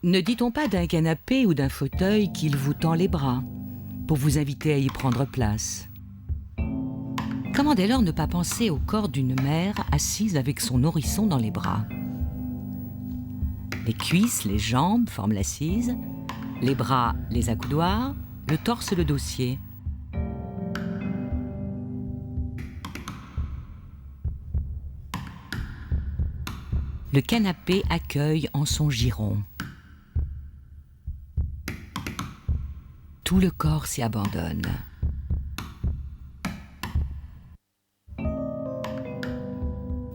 Ne dit-on pas d'un canapé ou d'un fauteuil qu'il vous tend les bras pour vous inviter à y prendre place? Comment dès lors ne pas penser au corps d'une mère assise avec son nourrisson dans les bras? Les cuisses, les jambes forment l'assise, les bras les accoudoirs, le torse le dossier. Le canapé accueille en son giron. Tout le corps s'y abandonne.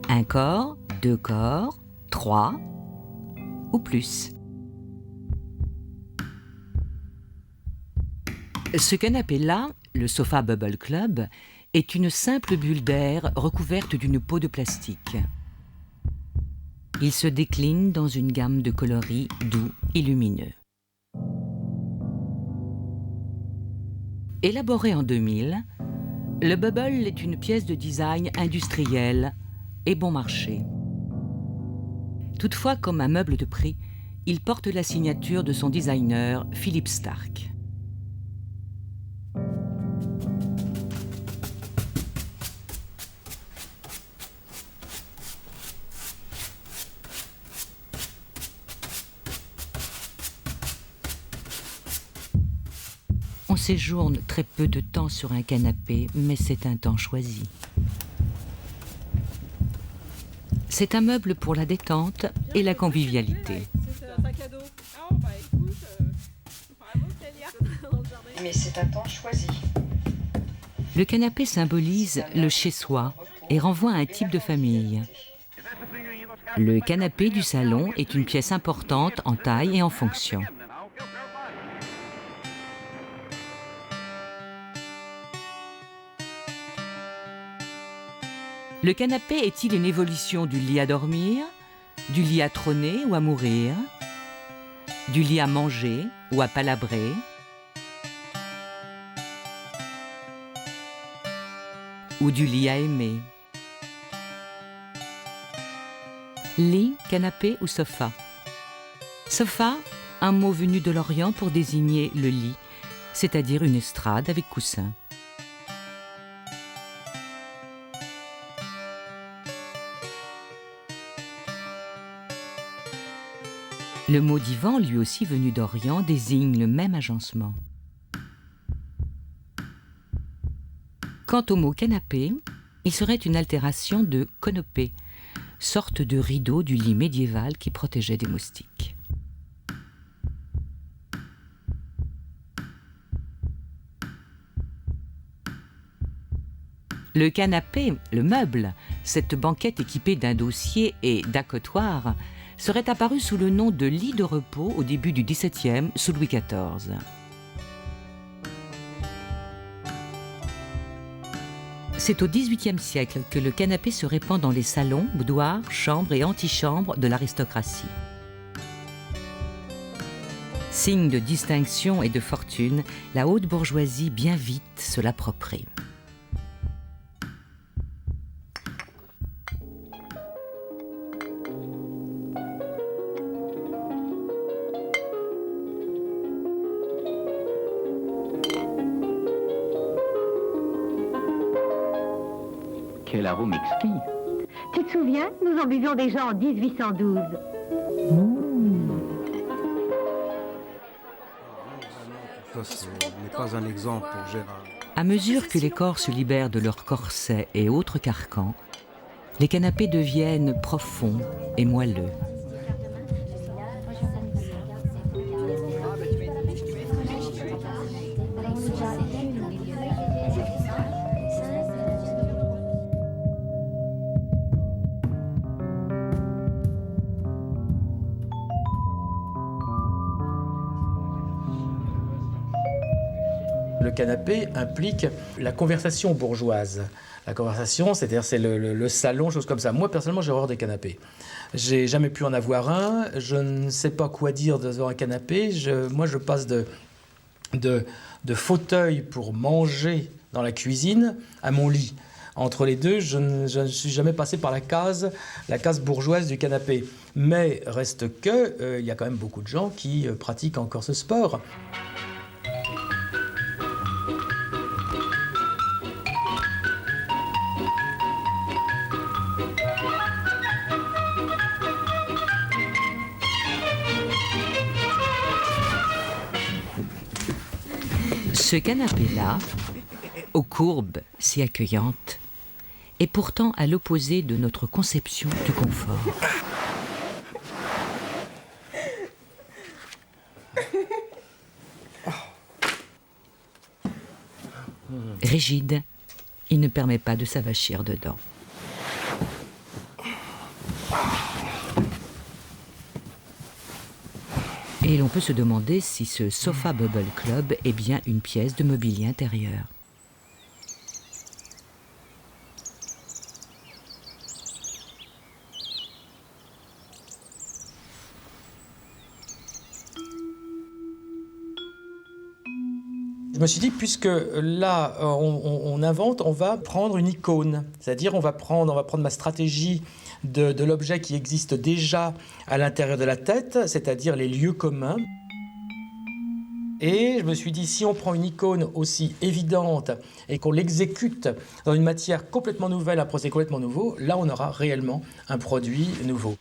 Un corps, deux corps, trois ou plus. Ce canapé-là, le sofa Bubble Club, est une simple bulle d'air recouverte d'une peau de plastique. Il se décline dans une gamme de coloris doux et lumineux. Élaboré en 2000, le Bubble est une pièce de design industriel et bon marché. Toutefois, comme un meuble de prix, il porte la signature de son designer, Philippe Starck. On séjourne très peu de temps sur un canapé, mais c'est un temps choisi. C'est un meuble pour la détente et la convivialité. Mais c'est un temps choisi. Le canapé symbolise le chez-soi et renvoie à un type de famille. Le canapé du salon est une pièce importante en taille et en fonction. Le canapé est-il une évolution du lit à dormir, du lit à trôner ou à mourir, du lit à manger ou à palabrer, ou du lit à aimer? Lit, canapé ou sofa? Sofa, un mot venu de l'Orient pour désigner le lit, c'est-à-dire une estrade avec coussin. Le mot divan, lui aussi venu d'Orient, désigne le même agencement. Quant au mot canapé, il serait une altération de canopée, sorte de rideau du lit médiéval qui protégeait des moustiques. Le canapé, le meuble, cette banquette équipée d'un dossier et d'accotoir, serait apparu sous le nom de lit de repos au début du XVIIe sous Louis XIV. C'est au XVIIIe siècle que le canapé se répand dans les salons, boudoirs, chambres et antichambres de l'aristocratie. Signe de distinction et de fortune, la haute bourgeoisie bien vite se l'approprie. Quel arôme exquis! Tu te souviens, nous en buvions déjà en 1812. Ça, ce n'est pas un exemple pour Gérard. À mesure que les corps se libèrent de leurs corsets et autres carcans, les canapés deviennent profonds et moelleux. Le canapé implique la conversation bourgeoise. La conversation, c'est-à-dire c'est le salon, choses comme ça. Moi, personnellement, j'ai horreur des canapés. J'ai jamais pu en avoir un. Je ne sais pas quoi dire devant un canapé. Moi, je passe de fauteuil pour manger dans la cuisine à mon lit. Entre les deux, je ne suis jamais passé par la case bourgeoise du canapé. Mais reste que, il y a quand même beaucoup de gens qui pratiquent encore ce sport. Ce canapé-là, aux courbes si accueillantes, est pourtant à l'opposé de notre conception du confort. Rigide, il ne permet pas de s'avachir dedans. Et l'on peut se demander si ce Sofa Bubble Club est bien une pièce de mobilier intérieur. Je me suis dit, puisque là, on invente, on va prendre une icône. C'est-à-dire, on va prendre ma stratégie de l'objet qui existe déjà à l'intérieur de la tête, c'est-à-dire les lieux communs. Et je me suis dit, si on prend une icône aussi évidente et qu'on l'exécute dans une matière complètement nouvelle, un procédé complètement nouveau, là, on aura réellement un produit nouveau.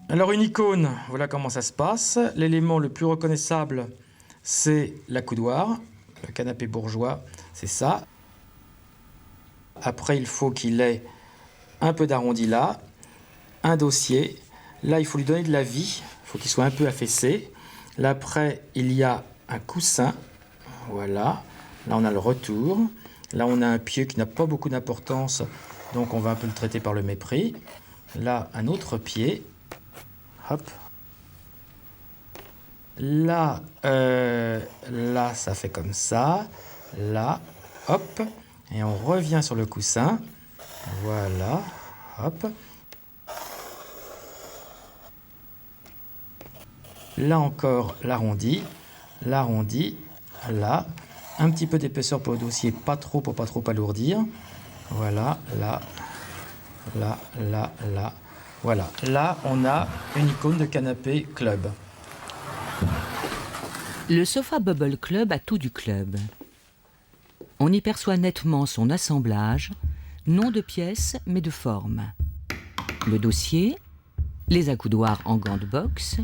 Alors une icône, voilà comment ça se passe. L'élément le plus reconnaissable, c'est l'accoudoir. Le canapé bourgeois, c'est ça. Après, il faut qu'il ait un peu d'arrondi là, un dossier. Là, il faut lui donner de la vie. Il faut qu'il soit un peu affaissé. Là, après, il y a un coussin. Voilà. Là, on a le retour. Là, on a un pied qui n'a pas beaucoup d'importance, donc on va un peu le traiter par le mépris. Là, un autre pied. Hop. Là, là, ça fait comme ça. Là, hop. Et on revient sur le coussin. Voilà. Hop. Là encore, l'arrondi. L'arrondi. Là. Un petit peu d'épaisseur pour le dossier, pas trop pour pas trop alourdir. Voilà. Là. Là. Là. Là. Voilà, là on a une icône de canapé club. Le Sofa Bubble Club a tout du club. On y perçoit nettement son assemblage, non de pièces mais de forme. Le dossier, les accoudoirs en gants de boxe,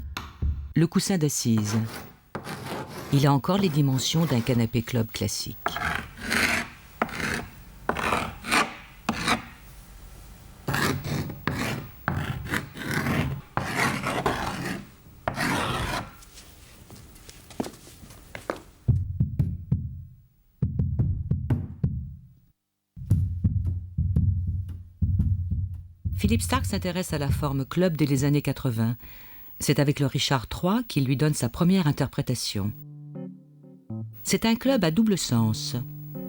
le coussin d'assise. Il a encore les dimensions d'un canapé club classique. Philippe Starck s'intéresse à la forme club dès les années 80. C'est avec le Richard III qu'il lui donne sa première interprétation. C'est un club à double sens.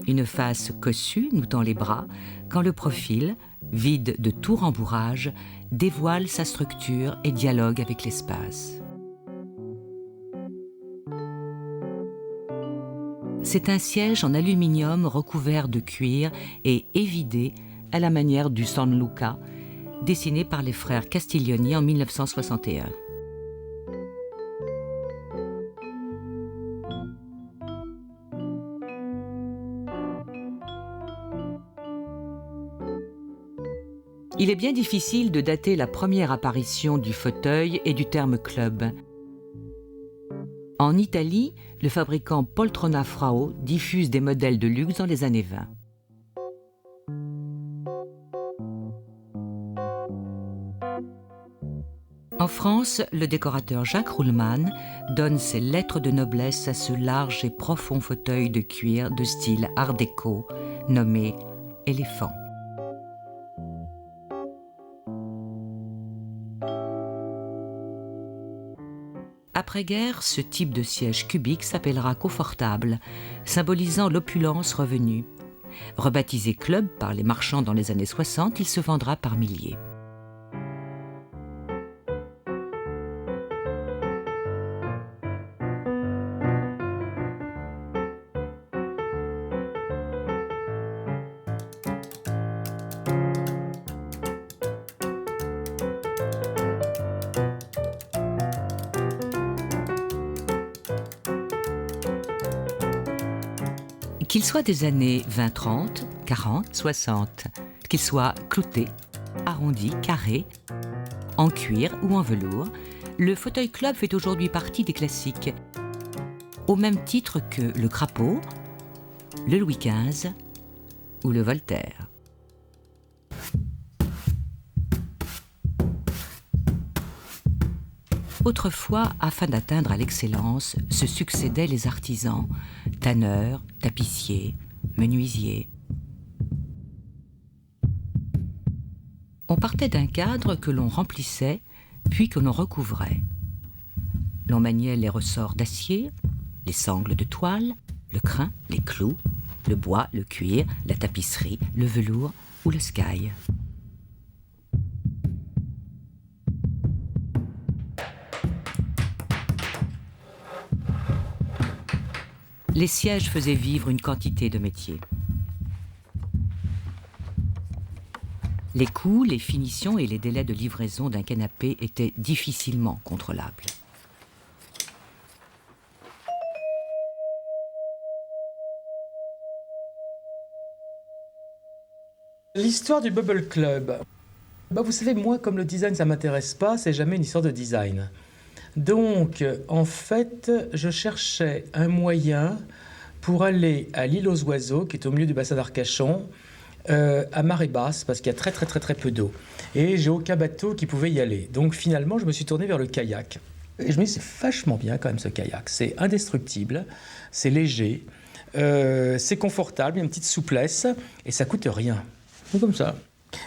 Une face cossue nous tend les bras, quand le profil, vide de tout rembourrage, dévoile sa structure et dialogue avec l'espace. C'est un siège en aluminium recouvert de cuir et évidé à la manière du San Luca, dessiné par les frères Castiglioni en 1961. Il est bien difficile de dater la première apparition du fauteuil et du terme club. En Italie, le fabricant Poltrona Frao diffuse des modèles de luxe dans les années 20. En France, le décorateur Jacques Ruhlmann donne ses lettres de noblesse à ce large et profond fauteuil de cuir de style art déco, nommé éléphant. Après-guerre, ce type de siège cubique s'appellera confortable, symbolisant l'opulence revenue. Rebaptisé club par les marchands dans les années 60, il se vendra par milliers. Qu'il soit des années 20-30, 40, 60, qu'il soit clouté, arrondi, carré, en cuir ou en velours, le fauteuil club fait aujourd'hui partie des classiques, au même titre que le crapaud, le Louis XV ou le Voltaire. Autrefois, afin d'atteindre à l'excellence, se succédaient les artisans, tanneurs, tapissiers, menuisiers. On partait d'un cadre que l'on remplissait, puis que l'on recouvrait. L'on maniait les ressorts d'acier, les sangles de toile, le crin, les clous, le bois, le cuir, la tapisserie, le velours ou le sky. Les sièges faisaient vivre une quantité de métiers. Les coûts, les finitions et les délais de livraison d'un canapé étaient difficilement contrôlables. L'histoire du Bubble Club. Vous savez, moi, comme le design, ça ne m'intéresse pas, c'est jamais une histoire de design. Donc, en fait, je cherchais un moyen pour aller à l'île aux oiseaux, qui est au milieu du bassin d'Arcachon, à marée basse, parce qu'il y a très peu d'eau. Et j'ai aucun bateau qui pouvait y aller. Donc, finalement, je me suis tourné vers le kayak. Et je me dis, c'est vachement bien quand même ce kayak. C'est indestructible, c'est léger, c'est confortable, il y a une petite souplesse, et ça coûte rien. C'est comme ça.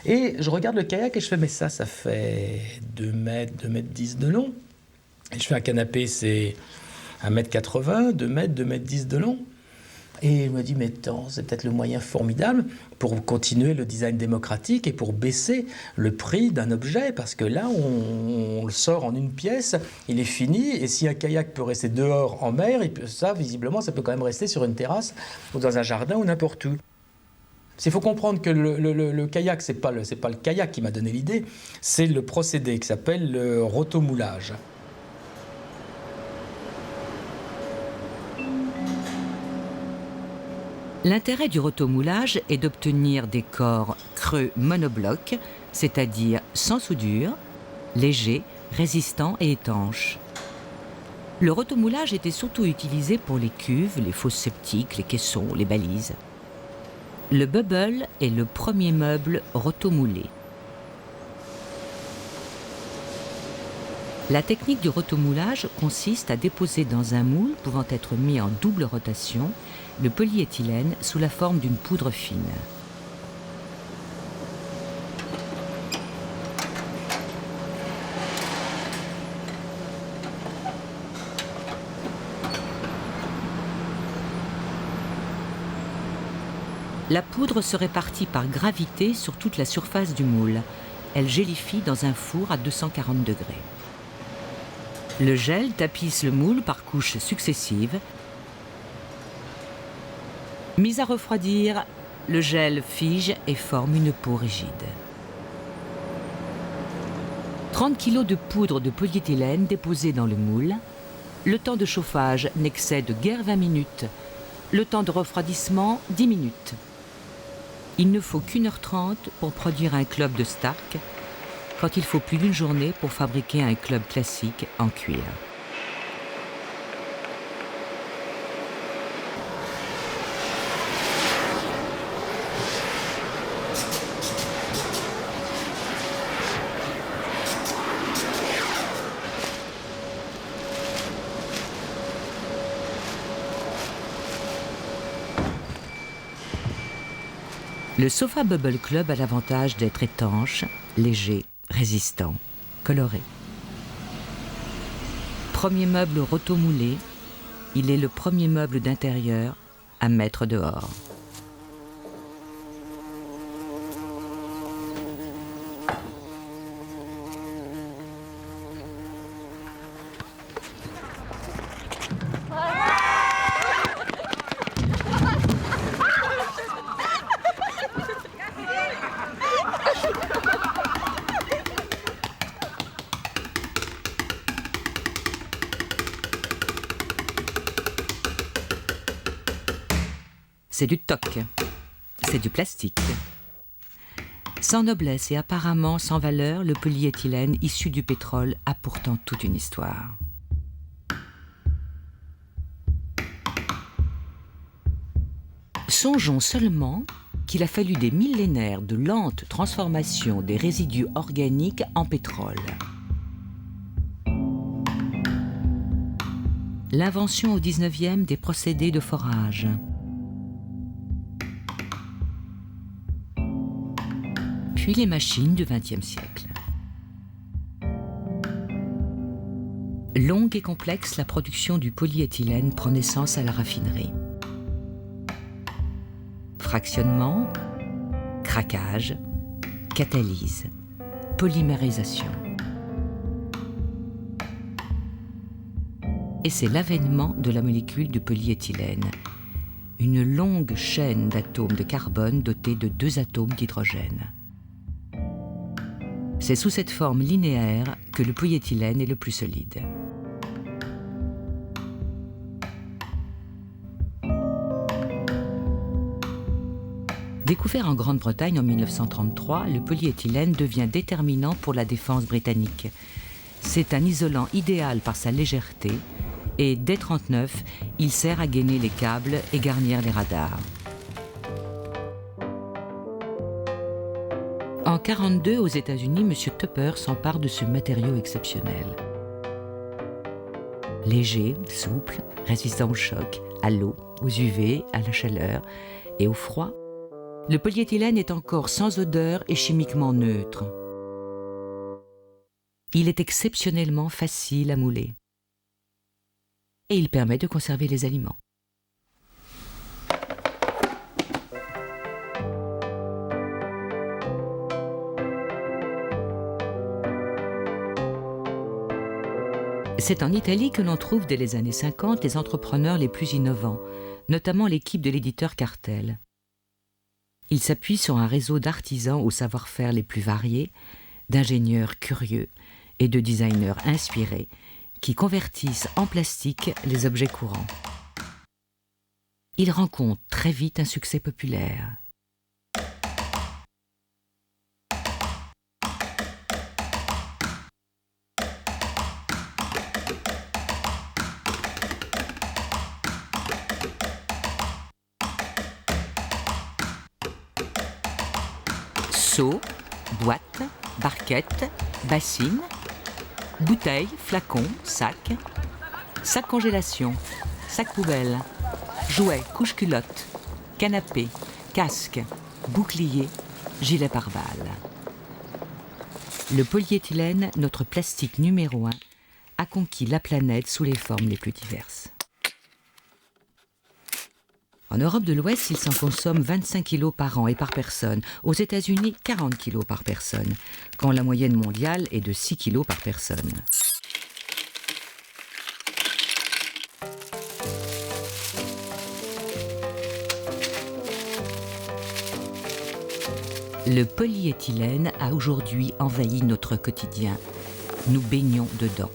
Et je regarde le kayak et je fais, mais ça fait 2 mètres, 2 mètres 10 de long. Et je fais un canapé, c'est 1m80, 2 mètres, 2 mètres 10 de long. Et je me dis, mais attends, c'est peut-être le moyen formidable pour continuer le design démocratique et pour baisser le prix d'un objet. Parce que là, on le sort en une pièce, il est fini. Et si un kayak peut rester dehors en mer, visiblement, ça peut quand même rester sur une terrasse ou dans un jardin ou n'importe où. Il faut comprendre que le kayak, c'est pas le kayak qui m'a donné l'idée, c'est le procédé qui s'appelle le rotomoulage. L'intérêt du rotomoulage est d'obtenir des corps creux monoblocs, c'est-à-dire sans soudure, légers, résistants et étanches. Le rotomoulage était surtout utilisé pour les cuves, les fosses septiques, les caissons, les balises. Le Bubble est le premier meuble rotomoulé. La technique du rotomoulage consiste à déposer dans un moule pouvant être mis en double rotation le polyéthylène sous la forme d'une poudre fine. La poudre se répartit par gravité sur toute la surface du moule. Elle gélifie dans un four à 240 degrés. Le gel tapisse le moule par couches successives. Mis à refroidir, le gel fige et forme une peau rigide. 30 kg de poudre de polyéthylène déposée dans le moule. Le temps de chauffage n'excède guère 20 minutes. Le temps de refroidissement, 10 minutes. Il ne faut qu'1h30 pour produire un club de Stark, quand il faut plus d'une journée pour fabriquer un club classique en cuir. Le Sofa Bubble Club a l'avantage d'être étanche, léger, résistant, coloré. Premier meuble rotomoulé, il est le premier meuble d'intérieur à mettre dehors. C'est du toc, c'est du plastique. Sans noblesse et apparemment sans valeur, le polyéthylène issu du pétrole a pourtant toute une histoire. Songeons seulement qu'il a fallu des millénaires de lente transformation des résidus organiques en pétrole. L'invention au XIXe des procédés de forage. Puis les machines du XXe siècle. Longue et complexe, la production du polyéthylène prend naissance à la raffinerie. Fractionnement, craquage, catalyse, polymérisation. Et c'est l'avènement de la molécule du polyéthylène, une longue chaîne d'atomes de carbone dotés de 2 atomes d'hydrogène. C'est sous cette forme linéaire que le polyéthylène est le plus solide. Découvert en Grande-Bretagne en 1933, le polyéthylène devient déterminant pour la défense britannique. C'est un isolant idéal par sa légèreté et dès 1939, il sert à gainer les câbles et garnir les radars. En 1942, aux États-Unis, M. Tupper s'empare de ce matériau exceptionnel. Léger, souple, résistant au choc, à l'eau, aux UV, à la chaleur et au froid, le polyéthylène est encore sans odeur et chimiquement neutre. Il est exceptionnellement facile à mouler. Et il permet de conserver les aliments. C'est en Italie que l'on trouve dès les années 50 les entrepreneurs les plus innovants, notamment l'équipe de l'éditeur Cartel. Ils s'appuient sur un réseau d'artisans au savoir-faire les plus variés, d'ingénieurs curieux et de designers inspirés qui convertissent en plastique les objets courants. Ils rencontrent très vite un succès populaire. Seaux, boîtes, barquettes, bassines, bouteilles, flacons, sacs, sacs congélation, sacs poubelle, jouets, couches culottes, canapés, casques, boucliers, gilets pare-balles. Le polyéthylène, notre plastique numéro 1, a conquis la planète sous les formes les plus diverses. En Europe de l'Ouest, il s'en consomme 25 kg par an et par personne. Aux États-Unis, 40 kg par personne, quand la moyenne mondiale est de 6 kg par personne. Le polyéthylène a aujourd'hui envahi notre quotidien. Nous baignons dedans.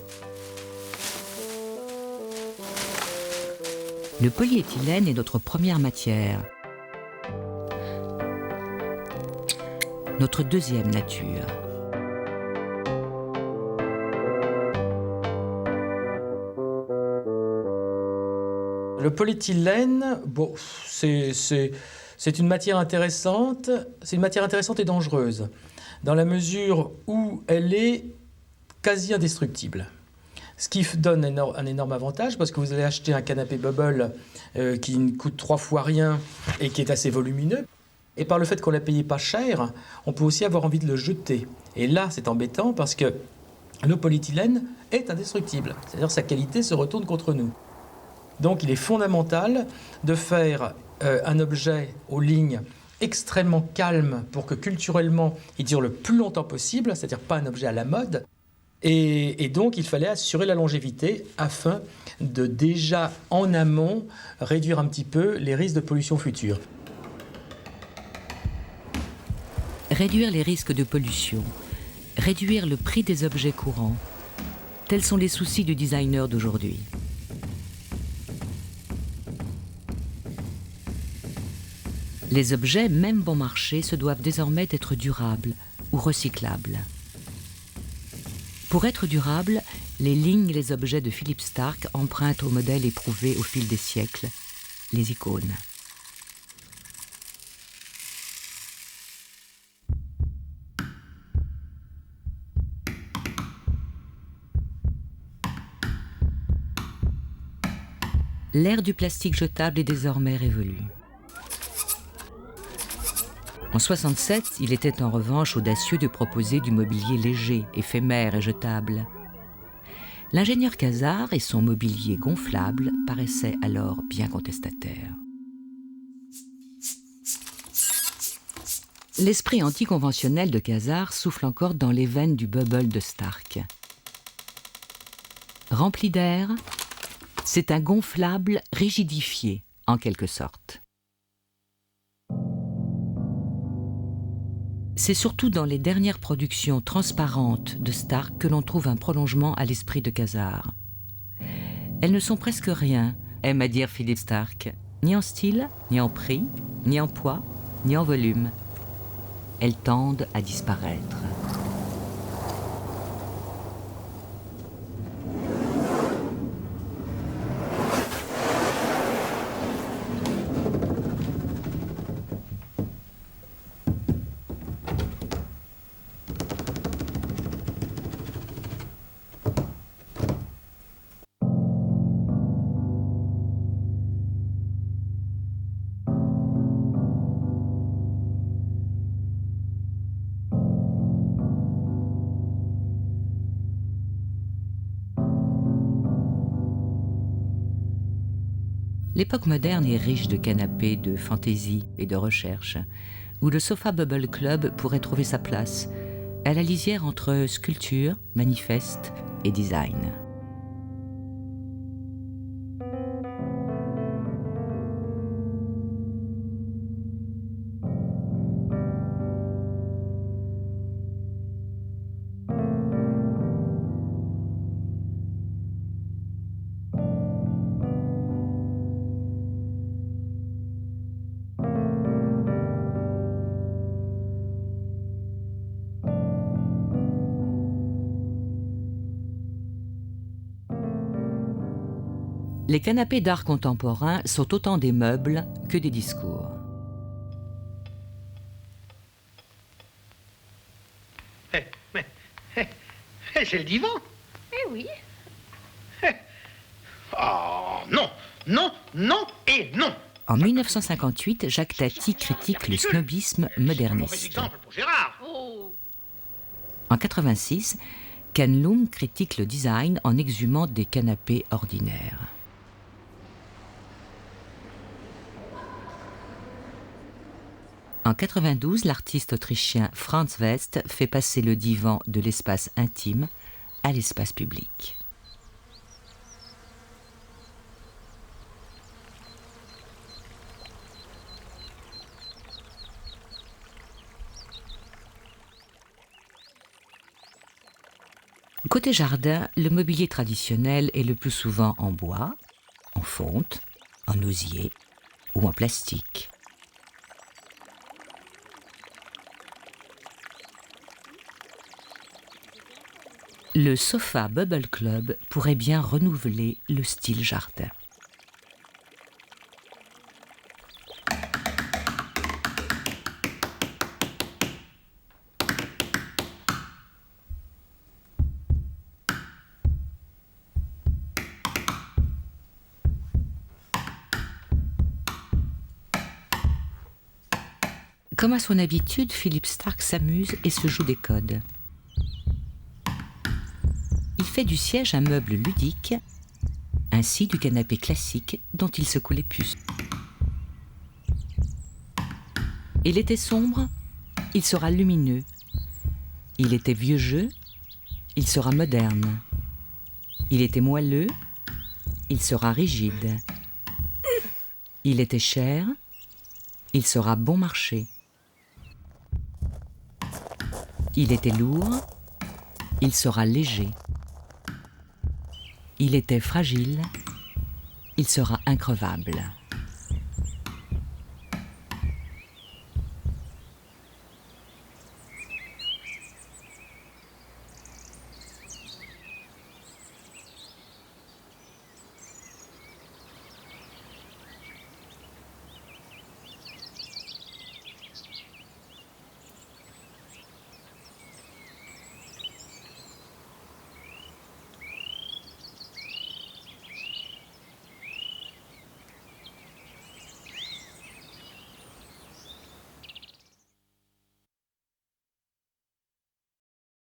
Le polyéthylène est notre première matière, notre deuxième nature. Le polyéthylène, bon, c'est une matière intéressante. C'est une matière intéressante et dangereuse, dans la mesure où elle est quasi indestructible. Ce qui donne un énorme avantage, parce que vous allez acheter un canapé Bubble qui ne coûte 3 fois rien et qui est assez volumineux. Et par le fait qu'on l'a payé pas cher, on peut aussi avoir envie de le jeter. Et là, c'est embêtant parce que le polyéthylène est indestructible, c'est-à-dire sa qualité se retourne contre nous. Donc il est fondamental de faire un objet aux lignes extrêmement calmes pour que culturellement il dure le plus longtemps possible, c'est-à-dire pas un objet à la mode. Et donc il fallait assurer la longévité afin de déjà en amont réduire un petit peu les risques de pollution future. Réduire les risques de pollution, réduire le prix des objets courants, tels sont les soucis du designer d'aujourd'hui. Les objets, même bon marché, se doivent désormais être durables ou recyclables. Pour être durables, les lignes et les objets de Philippe Starck empruntent aux modèles éprouvés au fil des siècles, les icônes. L'ère du plastique jetable est désormais révolue. En 1967, il était en revanche audacieux de proposer du mobilier léger, éphémère et jetable. L'ingénieur Cazard et son mobilier gonflable paraissaient alors bien contestataires. L'esprit anticonventionnel de Cazard souffle encore dans les veines du bubble de Starck. Rempli d'air, c'est un gonflable rigidifié, en quelque sorte. C'est surtout dans les dernières productions transparentes de Starck que l'on trouve un prolongement à l'esprit de Cazard. Elles ne sont presque rien, aime à dire Philippe Starck, ni en style, ni en prix, ni en poids, ni en volume. Elles tendent à disparaître. L'époque moderne est riche de canapés, de fantaisie et de recherche, où le Sofa Bubble Club pourrait trouver sa place, à la lisière entre sculpture, manifeste et design. Les canapés d'art contemporain sont autant des meubles que des discours. C'est le divan. Eh oui. Oh, non, non, non et non. En 1958, Jacques Tati critique le snobisme moderniste. Mauvais exemple pour Gérard. En 1986, Ken Lum critique le design en exhumant des canapés ordinaires. En 1992, l'artiste autrichien Franz West fait passer le divan de l'espace intime à l'espace public. Côté jardin, le mobilier traditionnel est le plus souvent en bois, en fonte, en osier ou en plastique. Le Sofa Bubble Club pourrait bien renouveler le style jardin. Comme à son habitude, Philippe Starck s'amuse et se joue des codes. il fait du siège un meuble ludique, ainsi du canapé classique dont il secoue les puces. Il était sombre, il sera lumineux. Il était vieux jeu, il sera moderne. Il était moelleux, il sera rigide. Il était cher, il sera bon marché. Il était lourd, il sera léger. Il était fragile, il sera increvable.